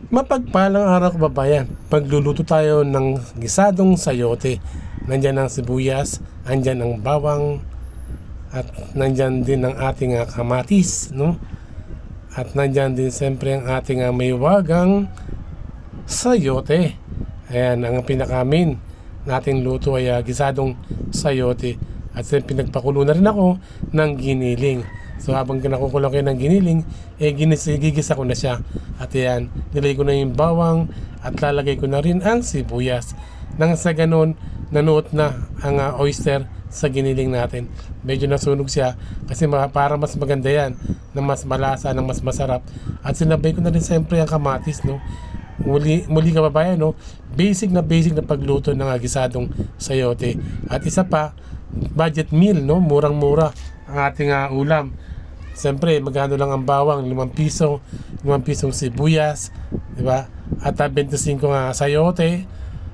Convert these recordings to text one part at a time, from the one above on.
Mapagpalang araw kababayan, pagluluto tayo ng gisadong sayote. Nandyan ang sibuyas, andyan ang bawang, at nandyan din ang ating kamatis, no? At nandyan din siyempre ang ating may wagang sayote. Ayan, ang pinakamin nating luto ay gisadong sayote. At pinagpakulo na rin ako ng giniling. So habang kinakukulang kayo ng giniling, gigisa ko na siya. At ayan, nilagay ko na yung bawang at lalagay ko na rin ang sibuyas. Nang sa ganun, nanuot na ang oyster sa giniling natin. Medyo nasunog siya kasi para mas maganda yan, na mas malasa, na mas masarap. At sinabay ko na rin siyempre ang kamatis, no? Muli kababayan, no? Basic na pagluto ng gisadong sayote. At isa pa, budget meal, no? Murang-mura ang ating ulam. Siyempre, magkano lang ang bawang? 5 piso, 5 pisong sibuyas, di ba? At 25 sayote,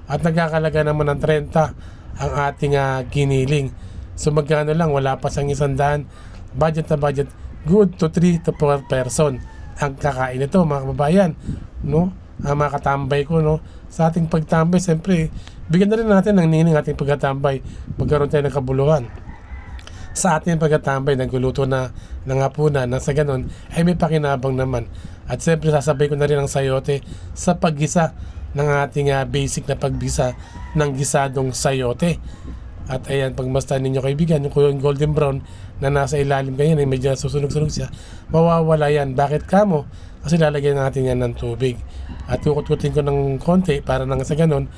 at nagkakalaga naman ng 30 ang ating giniling. So magkano lang, wala pa siyang 100. Budget na budget, good to 3 to 4 person ang kakain ito, mga kababayan, no? Mga katambay ko, no? Sa ating pagtambay, siyempre, bigyan na rin natin ng nining ating pagkatambay, magkaroon tayo ng kabuluhan sa ating pagkatambay. Nagluluto na ng hapunan, na sa ganun ay may pakinabang naman. At siyempre sasabay ko na rin ang sayote sa paggisa ng ating basic na pagbisa ng gisadong sayote. At ayan, pagmastan ninyo kaibigan, yung golden brown na nasa ilalim ganyan, ay medyo susunog-sunog siya, mawawala yan. Bakit kamo? Kasi lalagyan natin yan ng tubig at kukut-kutin ko ng konti para nang sa ganun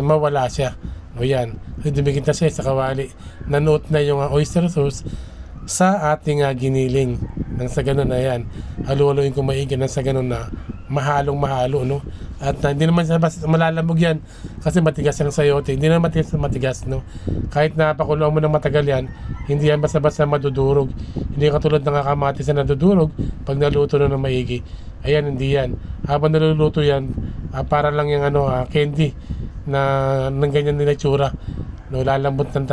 mawala siya. O yan, dumikit na siya sa kawali. Nanuot na yung oyster sauce sa ating giniling. Nang sa ganun na yan, halu-haluin ko maigi, nang sa ganun na mahalong-mahalo, no? At hindi naman siya malalamog yan kasi matigas yung sayote. Hindi naman matigas, no? Kahit napakuloan mo ng matagal yan, hindi yan basta-basta madudurog. Hindi katulad ng kamatis na nadudurog pag naluto na ng maigi. Ayan, hindi yan. Habang naluluto yan, para lang yung candy na ng ganyan nila tsura, no? Lalambot lang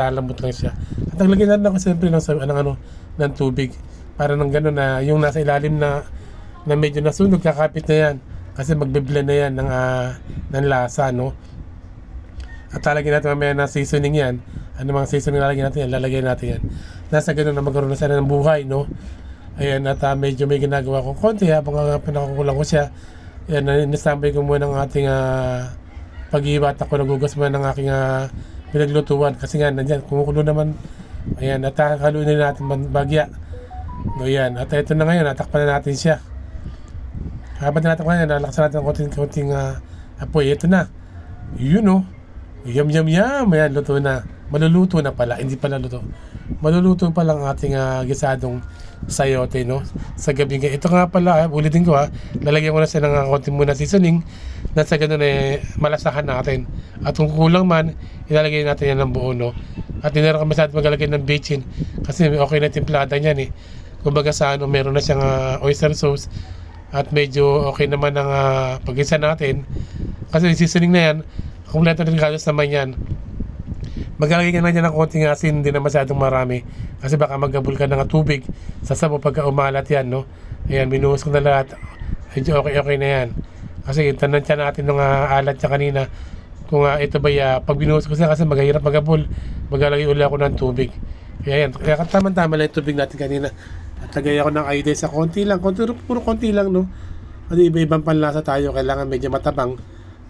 siya. At naglagyan na ako siyempre ng tubig para nang gano'n na yung nasa ilalim na medyo nasunog, kakapit na yan kasi magbe-blend na yan ng lasa, no? At lalagyan natin mamaya na seasoning yan. Ano mga seasoning lalagyan natin yan? Lalagyan natin yan. Nasa gano'n na magkaroon na siya ng buhay, no? Ayan, at medyo may ginagawa kong konti habang pinakukulang ko siya. Ayan, nisambay ko muna ng ating pag-iiba at ako nagugas muna ng aking pinaglutuan kasi nga nandyan, kumukulo naman. Ayan, at haluin na natin bagya. No, yan. At ito na ngayon, natakpan na natin siya. Habang tinatakpan na, nalakasan natin ng konting apoy. Ito na. Yun, no? Yum. Ayan, luto na. Maluluto na pala. Hindi pala luto. Maluluto pa lang ating gisadong sayote, no? Sa gabi nga. Ito nga pala, ulitin ko lalagyan ko na siya ng konting muna seasoning na sa ganun malasahan natin. At kung kulang man, ilalagay natin yan ng buo, no? At hindi na kami masyadong maglalagay ng bechin kasi okay na timplada niyan, Kumbaga sa meron na siyang oyster sauce at medyo okay naman ang pag-isa natin kasi seasoning na yan, kompleto na galos naman yan. Maglalagay ka na dyan ng konting asin, hindi na masyadong marami kasi baka magabul ka ng tubig sa sabo pagka umalat yan, no? Ayan, binuhos ko na lahat, medyo okay na yan kasi tanansya natin nung alat niya kanina kung ito ba pag binuhos ko siya kasi maghahirap magabul, maglalagay uli ako ng tubig. Kaya yan, kaya tama-tama lang yung tubig natin kanina. At lagay ako ng iodine sa konti lang, puro konti lang, no? Kasi iba-ibang panlasa tayo, kailangan medyo matabang.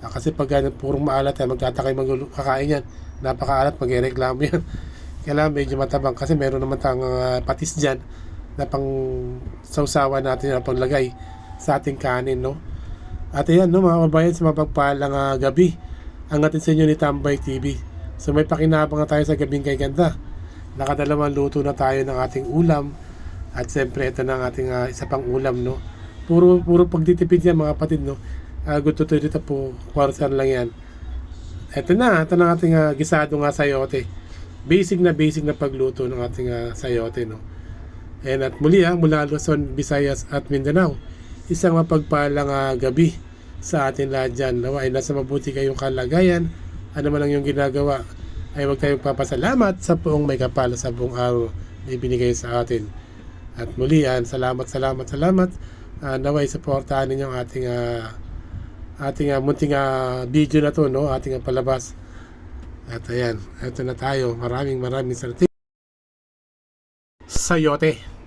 Kasi pag purong maalat magtatakay kakain yan. Napakaalat, mag-reklamo yan. Kailangan medyo matabang kasi meron naman tayong patis dyan na pang sausawa natin na paglagay sa ating kanin, no? At ayan, no, mga kabayan, sa mapagpalang gabi, ang atin sa inyo ni Tambay TV. So may pakinabang na tayo sa gabing kay ganda. Nakadalawang luto na tayo ng ating ulam. At siyempre ito na ang ating isa pang ulam, no? Puro pagtitipid yan, mga kapatid, no? Good to dito po, kwarsan lang yan. Ito na ang ating gisado sayote. Basic na pagluto ng ating sayote, no? And at muli mula Luzon, Visayas at Mindanao, isang mapagpalang gabi sa atin lahat dyan. Nawa ay nasa mabuti kayong kalagayan. Ano man lang yung ginagawa, ay huwag tayong papasalamat sa buong may kapal sa buong araw na ibinigay sa atin. At muli salamat. Naway supportahan ninyo ang ating ating munting video na to, no? Ating palabas. At ayan, ito na tayo. Maraming salamat. Sayote.